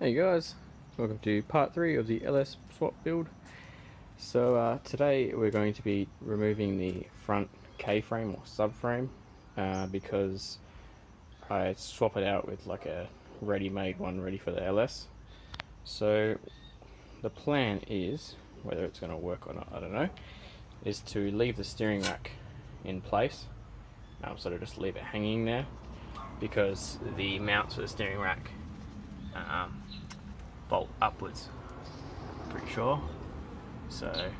Hey guys, welcome to part 3 of the LS swap build. So today we're going to be removing the front K-frame or subframe because I swap it out with like a ready-made one ready for the LS. So the plan is, whether it's going to work or not I don't know, is to leave the steering rack in place, sort of just leave it hanging there, because the mounts for the steering rack bolt upwards, I'm pretty sure, so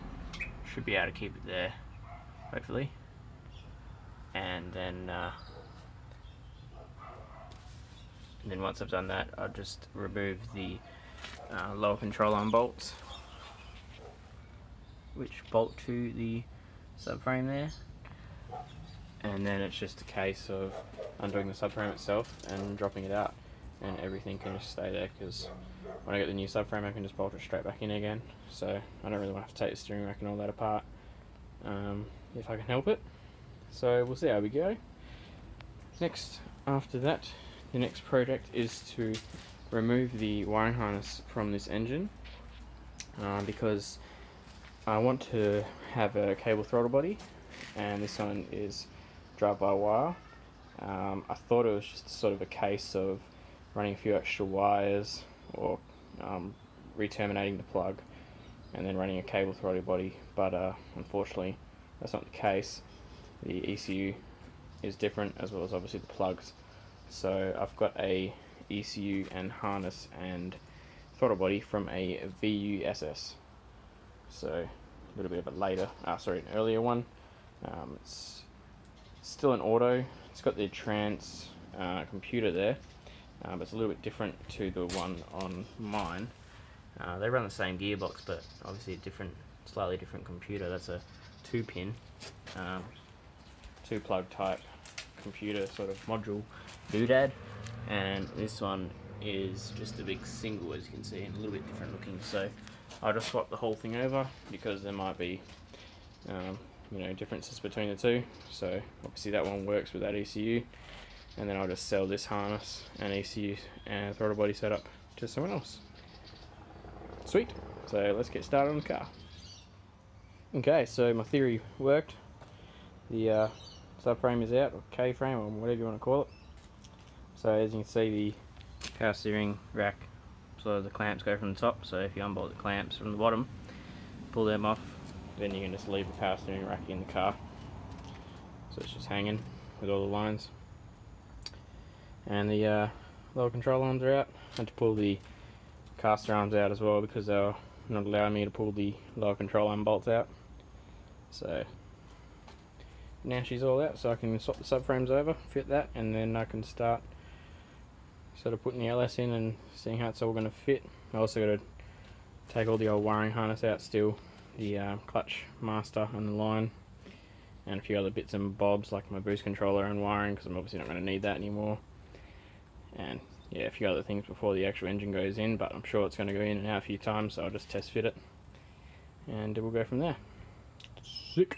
should be able to keep it there hopefully. And then once I've done that, I'll just remove the lower control arm bolts which bolt to the subframe there, and then it's just a case of undoing the subframe itself and dropping it out, and everything can just stay there, because when I get the new subframe I can just bolt it straight back in again, so I don't really want to have to take the steering rack and all that apart if I can help it. So we'll see how we go. Next, after that, the next project is to remove the wiring harness from this engine, because I want to have a cable throttle body, and this one is drive-by-wire. I thought it was just sort of a case of running a few extra wires or re-terminating the plug and then running a cable throttle body, but unfortunately that's not the case. The ECU is different, as well as obviously the plugs. So I've got a ECU and harness and throttle body from a VUSS. So a little bit of a later, an earlier one. It's still an auto. It's got the trans computer there, but it's a little bit different to the one on mine. They run the same gearbox, but obviously a slightly different computer. That's a 2-pin, 2-plug type computer sort of module doodad, and this one is just a big single, as you can see, and a little bit different looking. So I'll just swap the whole thing over, because there might be differences between the two. So obviously that one works with that ECU, and then I'll just sell this harness and ECU and throttle body setup to someone else. Sweet. So let's get started on the car. Okay, so my theory worked. The subframe is out, or K-frame, or whatever you want to call it. So as you can see, the power steering rack, so the clamps go from the top. So if you unbolt the clamps from the bottom, pull them off, then you can just leave the power steering rack in the car. So it's just hanging with all the lines. And the lower control arms are out. I had to pull the caster arms out as well, because they were not allowing me to pull the lower control arm bolts out. So now she's all out, so I can swap the subframes over, fit that, and then I can start sort of putting the LS in and seeing how it's all going to fit. I also got to take all the old wiring harness out still, the clutch master and the line, and a few other bits and bobs like my boost controller and wiring, because I'm obviously not going to need that anymore. And yeah, a few other things before the actual engine goes in, but I'm sure it's going to go in and out a few times, so I'll just test fit it and we'll go from there. Sick.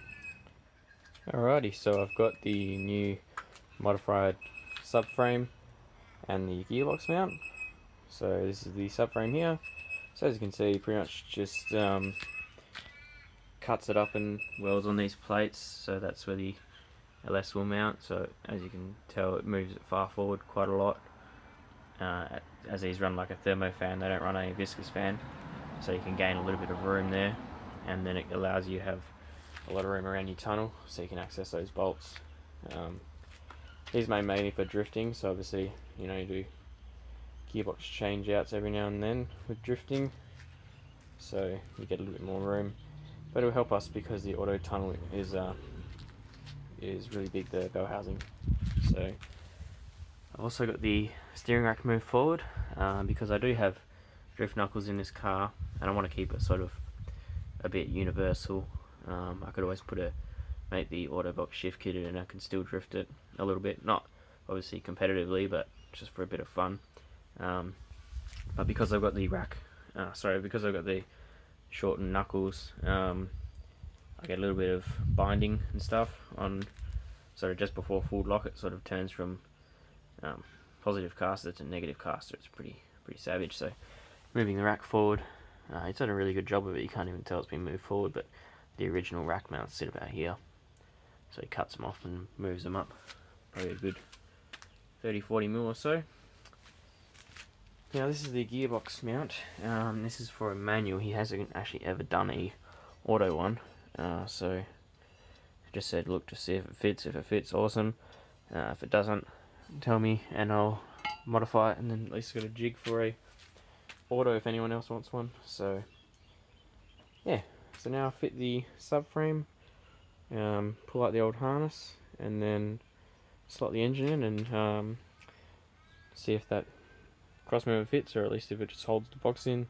Alrighty, so I've got the new modified subframe and the gearbox mount. So this is the subframe here. So as you can see, pretty much just cuts it up and welds on these plates, so that's where the LS will mount. So as you can tell, it moves it far forward quite a lot. As these run like a thermo fan, they don't run a viscous fan, so you can gain a little bit of room there, and then it allows you to have a lot of room around your tunnel, so you can access those bolts. These made mainly for drifting, so obviously you do gearbox change outs every now and then with drifting, so you get a little bit more room. But it'll help us because the auto tunnel is really big, the bell housing. So I've also got the steering rack moved forward, because I do have drift knuckles in this car and I want to keep it sort of a bit universal. I could always make the auto box shift kitted and I can still drift it a little bit, not obviously competitively, but just for a bit of fun. But because I've got the because I've got the shortened knuckles, I get a little bit of binding and stuff on, sort of just before full lock. It sort of turns from positive caster to negative caster. It's pretty savage. So moving the rack forward, it's done a really good job of it. You can't even tell it's been moved forward, but the original rack mounts sit about here. So he cuts them off and moves them up, probably a good 30-40 mil or so. Now this is the gearbox mount. This is for a manual. He hasn't actually ever done a auto one, so I just said, look, just see if it fits. If it fits, awesome. If it doesn't, tell me and I'll modify it, and then at least got a jig for a auto if anyone else wants one. So yeah, so now I fit the subframe, pull out the old harness, and then slot the engine in and see if that crossmember fits, or at least if it just holds the box in, and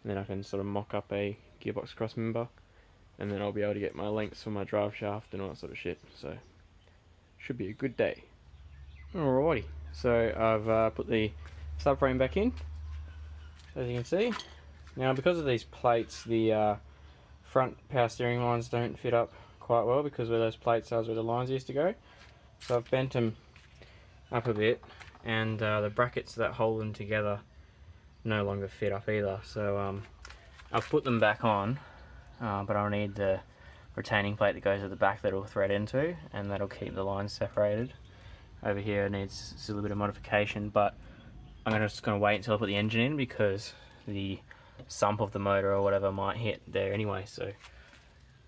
then I can sort of mock up a gearbox crossmember, and then I'll be able to get my lengths for my drive shaft and all that sort of shit. So should be a good day. Alrighty, so I've put the subframe back in, as you can see. Now because of these plates, the front power steering lines don't fit up quite well, because where those plates are is where the lines used to go. So I've bent them up a bit, and the brackets that hold them together no longer fit up either. So I've put them back on, but I'll need the retaining plate that goes at the back that will thread into, and that'll keep the lines separated. Over here it needs still a bit of modification, but I'm just going to wait until I put the engine in, because the sump of the motor or whatever might hit there anyway, so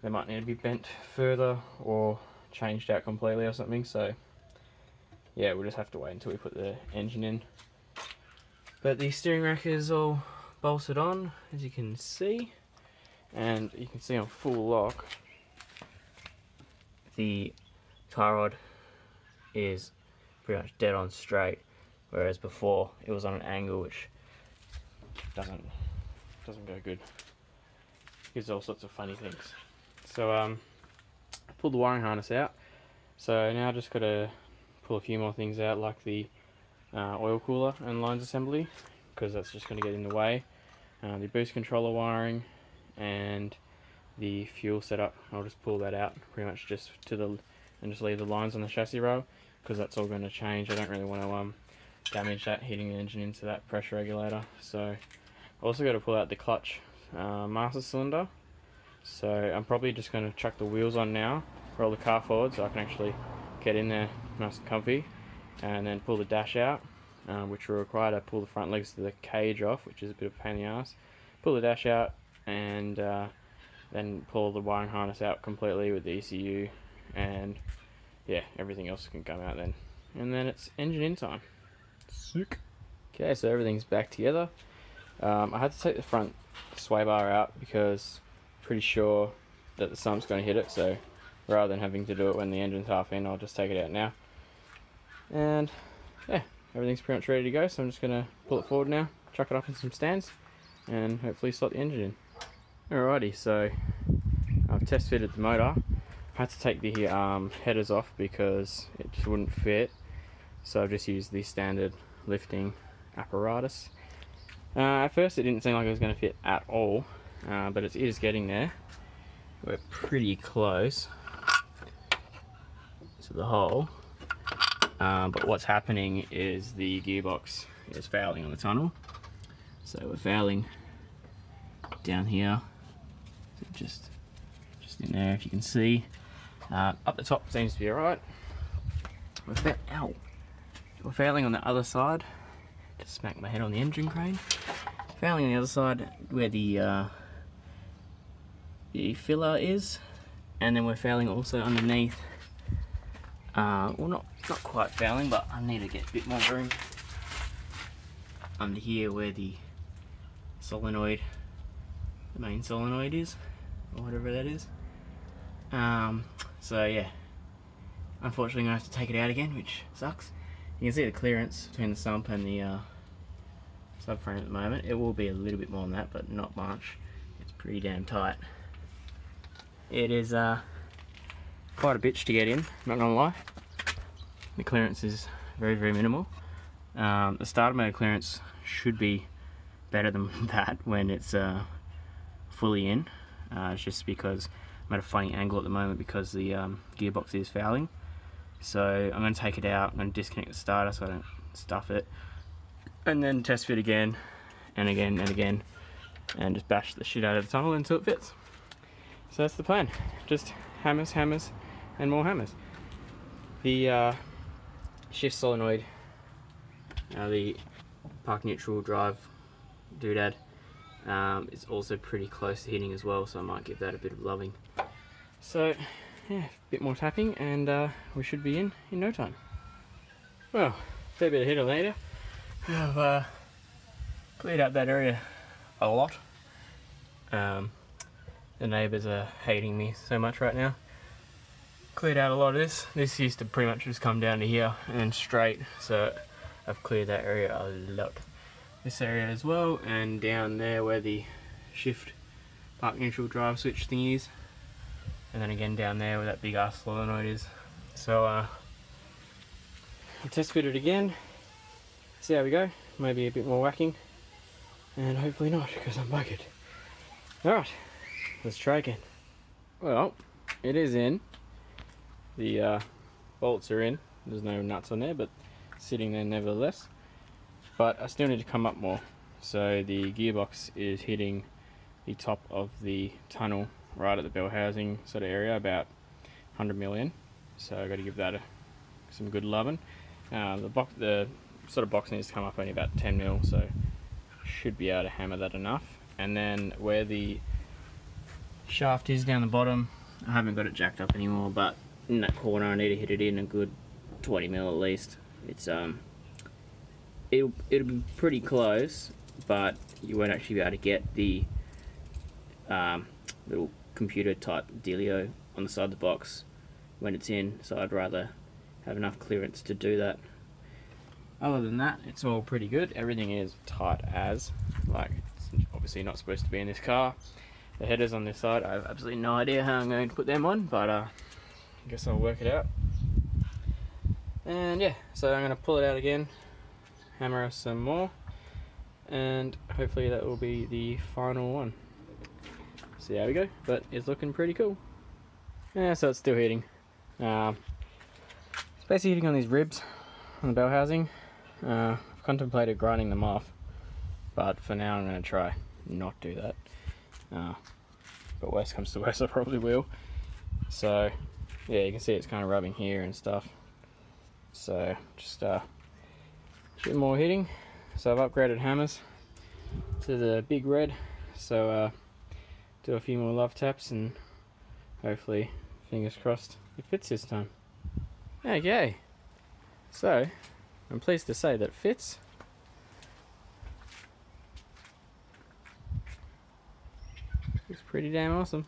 they might need to be bent further or changed out completely or something. So yeah, we'll just have to wait until we put the engine in. But the steering rack is all bolted on, as you can see, and you can see on full lock the tie rod is pretty much dead on straight, whereas before it was on an angle, which doesn't go good. Gives all sorts of funny things. So I pulled the wiring harness out, so now I just got to pull a few more things out, like the oil cooler and lines assembly, because that's just going to get in the way. The boost controller wiring and the fuel setup, I'll just pull that out pretty much just to the, and just leave the lines on the chassis rail, because that's all going to change. I don't really want to damage that hitting the engine into that pressure regulator. So I also got to pull out the clutch master cylinder. So I'm probably just going to chuck the wheels on now, roll the car forward so I can actually get in there nice and comfy, and then pull the dash out, which will require to pull the front legs to the cage off, which is a bit of a pain in the ass. Pull the dash out, and then pull the wiring harness out completely with the ECU, and yeah, everything else can come out then. And then it's engine in time. Sick. Okay, so everything's back together. I had to take the front sway bar out because I'm pretty sure that the sump's going to hit it, so rather than having to do it when the engine's half in, I'll just take it out now. And yeah, everything's pretty much ready to go, so I'm just going to pull it forward now, chuck it up in some stands, and hopefully slot the engine in. Alrighty, so I've test fitted the motor. I had to take the headers off because it just wouldn't fit, so I've just used the standard lifting apparatus. At first it didn't seem like it was going to fit at all, but it is getting there. We're pretty close to the hole, but what's happening is the gearbox is fouling on the tunnel. So we're fouling down here, so just in there, if you can see. Up the top seems to be alright. We're fouling on the other side. Just smack my head on the engine crane. Fouling on the other side where the filler is, and then we're fouling also underneath. Well, not quite fouling, but I need to get a bit more room under here where the solenoid, the main solenoid is, or whatever that is. So yeah, unfortunately I'm going to have to take it out again, which sucks. You can see the clearance between the sump and the subframe at the moment. It will be a little bit more than that, but not much. It's pretty damn tight. It is quite a bitch to get in, not gonna lie. The clearance is very, very minimal. The starter motor clearance should be better than that when it's fully in. It's just because I'm at a funny angle at the moment because the gearbox is fouling. So I'm going to take it out, I'm going to disconnect the starter so I don't stuff it, and then test fit again, and again, and again, and just bash the shit out of the tunnel until it fits. So that's the plan. Just hammers, hammers, and more hammers. The shift solenoid, the park neutral drive doodad, is also pretty close to hitting as well, so I might give that a bit of loving. So yeah, a bit more tapping and we should be in no time. Well, fair bit of hitter later. I've cleared out that area a lot. The neighbours are hating me so much right now. Cleared out a lot of this. This used to pretty much just come down to here and straight, so I've cleared that area a lot. This area as well, and down there where the shift park neutral drive switch thing is, and then again down there where that big ass solenoid is. So I'll test fit it again, see how we go. Maybe a bit more whacking, and hopefully not, because I'm buggered. Alright, let's try again. Well, it is in. The bolts are in. There's no nuts on there, but sitting there nevertheless. But I still need to come up more. So the gearbox is hitting the top of the tunnel right at the bell housing sort of area, about 100 million. So I've got to give that some good loving. The sort of box needs to come up only about 10 mil, so should be able to hammer that enough. And then where the shaft is down the bottom, I haven't got it jacked up anymore, but in that corner I need to hit it in a good 20 mil at least. It's it'll be pretty close, but you won't actually be able to get the little computer type dealio on the side of the box when it's in, so I'd rather have enough clearance to do that. Other than that, it's all pretty good. Everything is tight as, like, it's obviously not supposed to be in this car. The headers on this side, I have absolutely no idea how I'm going to put them on, but I guess I'll work it out. And yeah, so I'm going to pull it out again, hammer us some more, and hopefully that will be the final one. See how we go, but it's looking pretty cool. Yeah, so it's still hitting. It's basically hitting on these ribs on the bell housing. I've contemplated grinding them off, but for now I'm going to try not do that. But worst comes to worst, I probably will. So yeah, you can see it's kind of rubbing here and stuff. So just a bit more hitting. So I've upgraded hammers to the big red, so do a few more love taps and hopefully, fingers crossed, it fits this time. Okay, so I'm pleased to say that it fits. Looks pretty damn awesome.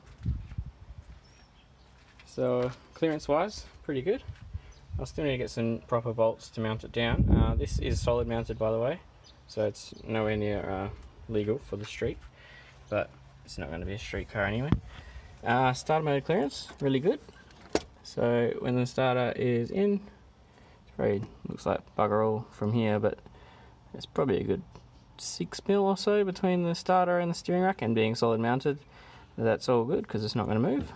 So clearance wise, pretty good. I'll still need to get some proper bolts to mount it down. This is solid mounted, by the way, so it's nowhere near legal for the street, but it's not going to be a street car anyway. Starter mode clearance, really good. So when the starter is in, it probably looks like bugger all from here, but it's probably a good 6 mil or so between the starter and the steering rack, and being solid mounted, that's all good because it's not going to move.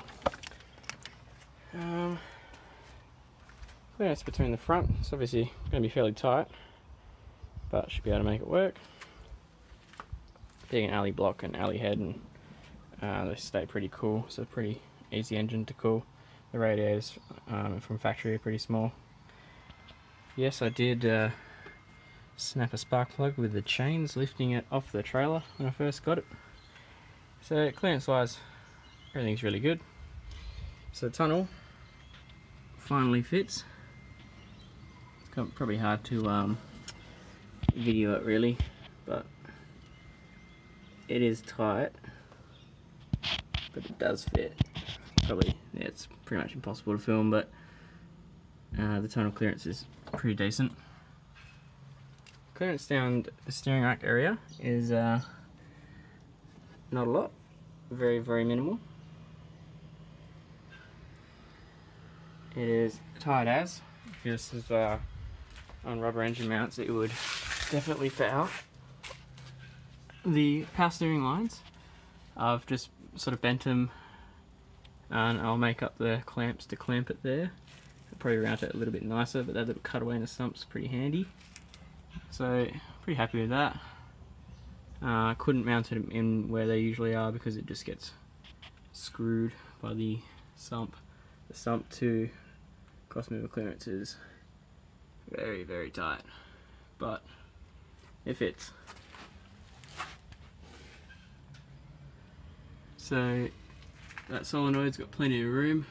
Clearance between the front, it's obviously going to be fairly tight, but should be able to make it work. Being an alley block and alley head, and they stay pretty cool, so pretty easy engine to cool. The radiators from factory are pretty small. Yes, I did snap a spark plug with the chains lifting it off the trailer when I first got it. So clearance wise, everything's really good. So the tunnel finally fits. It's probably hard to video it really, but it is tight, but it does fit. Probably, yeah, it's pretty much impossible to film, but the tunnel clearance is pretty decent. Clearance down the steering rack area is not a lot, very, very minimal. It is tight as. If this is on rubber engine mounts, it would definitely foul. The power steering lines, I've just sort of bent them, and I'll make up the clamps to clamp it there. I'll probably round it a little bit nicer, but that little cutaway in the stump's pretty handy. So pretty happy with that. I couldn't mount it in where they usually are because it just gets screwed by the sump. The sump to crossmember clearance is very, very tight, but it fits. So that solenoid's got plenty of room.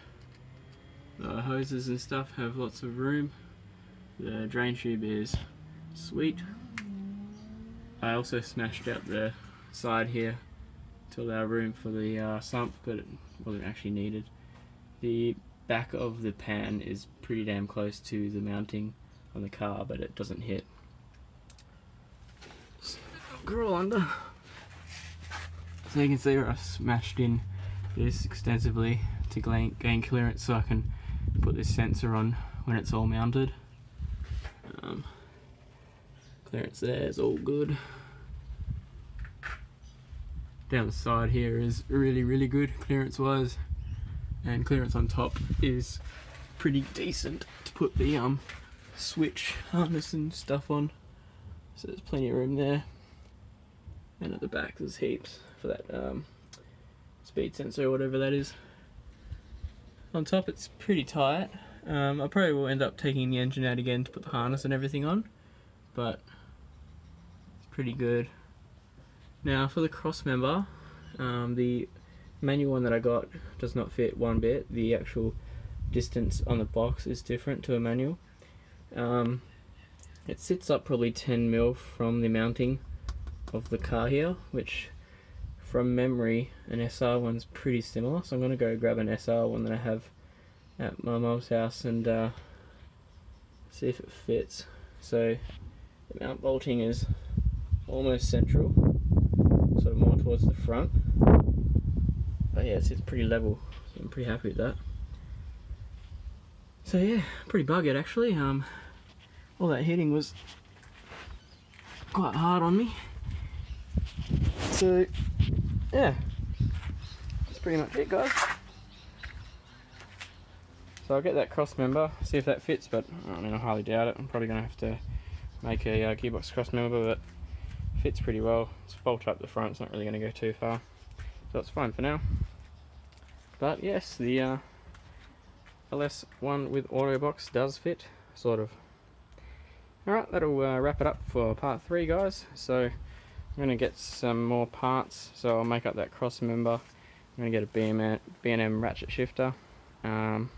The hoses and stuff have lots of room. The drain tube is sweet. I also smashed out the side here to allow room for the sump, but it wasn't actually needed. The back of the pan is pretty damn close to the mounting on the car, but it doesn't hit. Crawl under. So you can see where I've smashed in this extensively to gain clearance so I can put this sensor on when it's all mounted. Clearance there is all good. Down the side here is really, really good clearance wise, and clearance on top is pretty decent to put the switch harness and stuff on, so there's plenty of room there. And at the back there's heaps for that speed sensor or whatever that is. On top it's pretty tight. I probably will end up taking the engine out again to put the harness and everything on, but it's pretty good. Now for the cross member, the manual one that I got does not fit one bit. The actual distance on the box is different to a manual. It sits up probably 10 mil from the mounting of the car here, which from memory an SR one's pretty similar, so I'm going to go grab an SR one that I have at my mum's house and see if it fits. So the mount bolting is almost central, sort of more towards the front, but yeah, it sits pretty level, so I'm pretty happy with that. So yeah, pretty buggered actually. All that hitting was quite hard on me. So yeah, that's pretty much it, guys. So I'll get that cross member, see if that fits, but I mean I highly doubt it. I'm probably going to have to make a gearbox cross member, but it fits pretty well. It's bolt up the front, it's not really going to go too far, so it's fine for now. But yes, the LS1 with auto box does fit, sort of. Alright, that'll wrap it up for part 3, guys. So I'm going to get some more parts, so I'll make up that cross member. I'm going to get a B&M ratchet shifter, and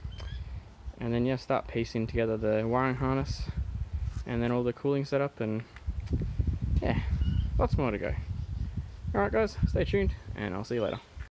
then yeah, start piecing together the wiring harness and then all the cooling setup, and yeah, lots more to go. Alright guys, stay tuned and I'll see you later.